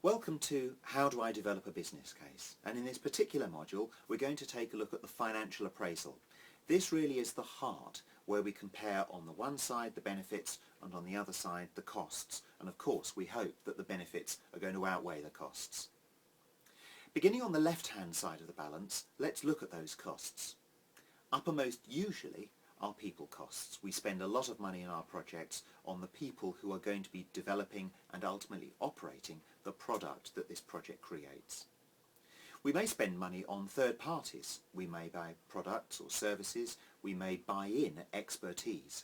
Welcome to How Do I Develop a Business Case? And in this particular module we're going to take a look at the financial appraisal. This really is the heart where we compare on the one side the benefits and on the other side the costs, and of course we hope that the benefits are going to outweigh the costs. Beginning on the left hand side of the balance, let's look at those costs. Uppermost usually are people costs. We spend a lot of money in our projects on the people who are going to be developing and ultimately operating the product that this project creates. We may spend money on third parties. We may buy products or services. We may buy in expertise.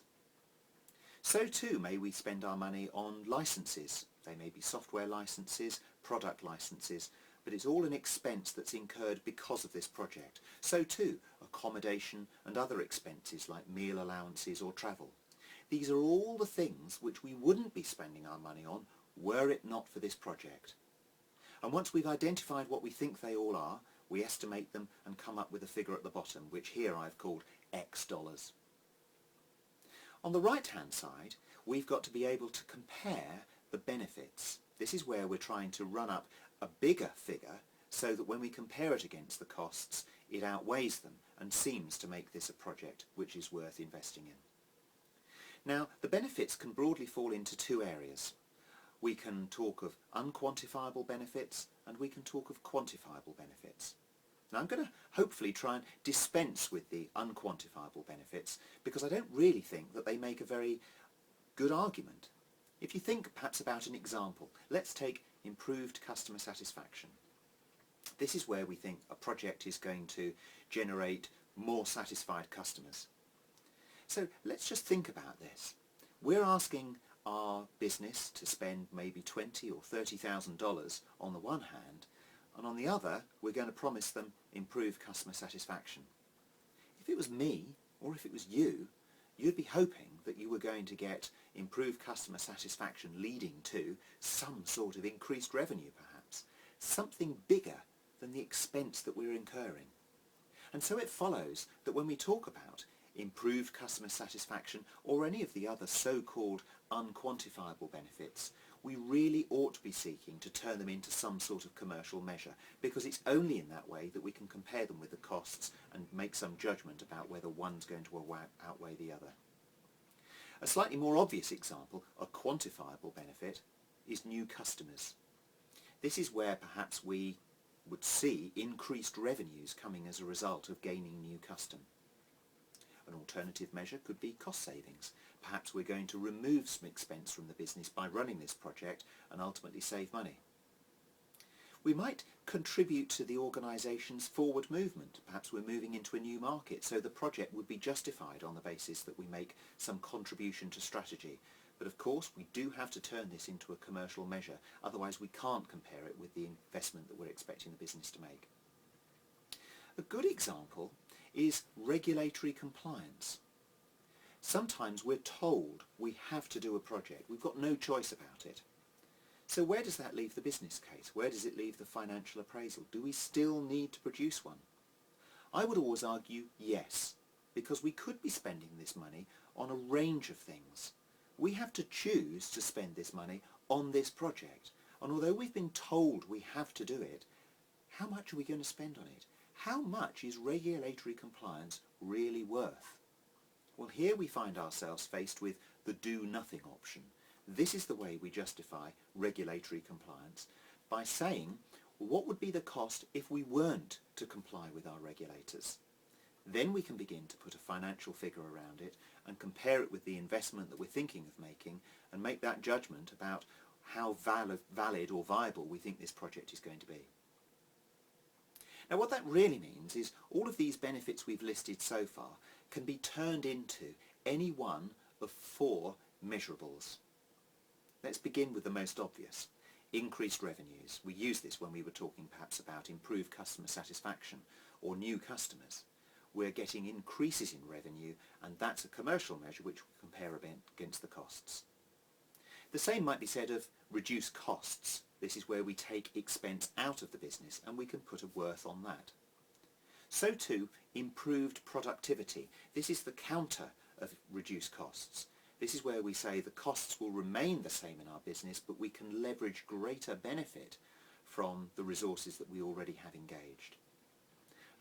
So too may we spend our money on licenses. They may be software licenses, product licenses, but it's all an expense that's incurred because of this project. So too, accommodation and other expenses like meal allowances or travel. These are all the things which we wouldn't be spending our money on were it not for this project. And once we've identified what we think they all are, we estimate them and come up with a figure at the bottom, which here I've called X dollars. On the right hand side, we've got to be able to compare the benefits. This is where we're trying to run up a bigger figure so that when we compare it against the costs, it outweighs them and seems to make this a project which is worth investing in. Now, the benefits can broadly fall into two areas. We can talk of unquantifiable benefits and we can talk of quantifiable benefits. Now, I'm going to hopefully try and dispense with the unquantifiable benefits because I don't really think that they make a very good argument. If you think perhaps about an example, let's take improved customer satisfaction. This is where we think a project is going to generate more satisfied customers. So let's just think about this. We're asking our business to spend maybe $20,000 or $30,000 on the one hand, and on the other we're going to promise them improved customer satisfaction. If it was me, or if it was you, you'd be hoping that you were going to get improved customer satisfaction leading to some sort of increased revenue perhaps, something bigger than the expense that we're incurring. And so it follows that when we talk about improved customer satisfaction or any of the other so-called unquantifiable benefits, we really ought to be seeking to turn them into some sort of commercial measure, because it's only in that way that we can compare them with the costs and make some judgment about whether one's going to outweigh the other. A slightly more obvious example, a quantifiable benefit, is new customers. This is where perhaps we would see increased revenues coming as a result of gaining new custom. An alternative measure could be cost savings. Perhaps we're going to remove some expense from the business by running this project and ultimately save money. We might contribute to the organisation's forward movement. Perhaps we're moving into a new market, so the project would be justified on the basis that we make some contribution to strategy. But of course we do have to turn this into a commercial measure, otherwise we can't compare it with the investment that we're expecting the business to make. A good example is regulatory compliance. Sometimes we're told we have to do a project. We've got no choice about it. So where does that leave the business case? Where does it leave the financial appraisal? Do we still need to produce one? I would always argue yes, because we could be spending this money on a range of things. We have to choose to spend this money on this project. And although we've been told we have to do it, how much are we going to spend on it? How much is regulatory compliance really worth? Well, here we find ourselves faced with the do-nothing option. This is the way we justify regulatory compliance, by saying, what would be the cost if we weren't to comply with our regulators? Then we can begin to put a financial figure around it and compare it with the investment that we're thinking of making and make that judgment about how valid or viable we think this project is going to be. Now what that really means is all of these benefits we've listed so far can be turned into any one of four measurables. Let's begin with the most obvious, increased revenues. We used this when we were talking perhaps about improved customer satisfaction or new customers. We're getting increases in revenue, and that's a commercial measure which we compare against the costs. The same might be said of reduced costs. This is where we take expense out of the business and we can put a worth on that. So too, improved productivity. This is the counter of reduced costs. This is where we say the costs will remain the same in our business, but we can leverage greater benefit from the resources that we already have engaged.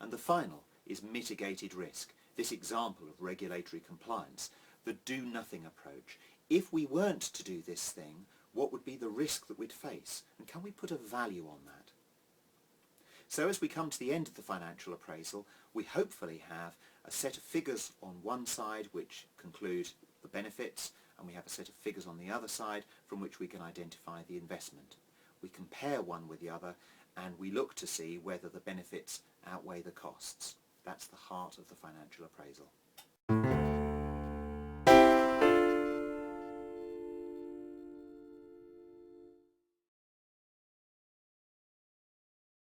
And the final is mitigated risk. This example of regulatory compliance, the do-nothing approach. If we weren't to do this thing, what would be the risk that we'd face? And can we put a value on that? So as we come to the end of the financial appraisal, we hopefully have a set of figures on one side which conclude the benefits, and we have a set of figures on the other side from which we can identify the investment. We compare one with the other, and we look to see whether the benefits outweigh the costs. That's the heart of the financial appraisal.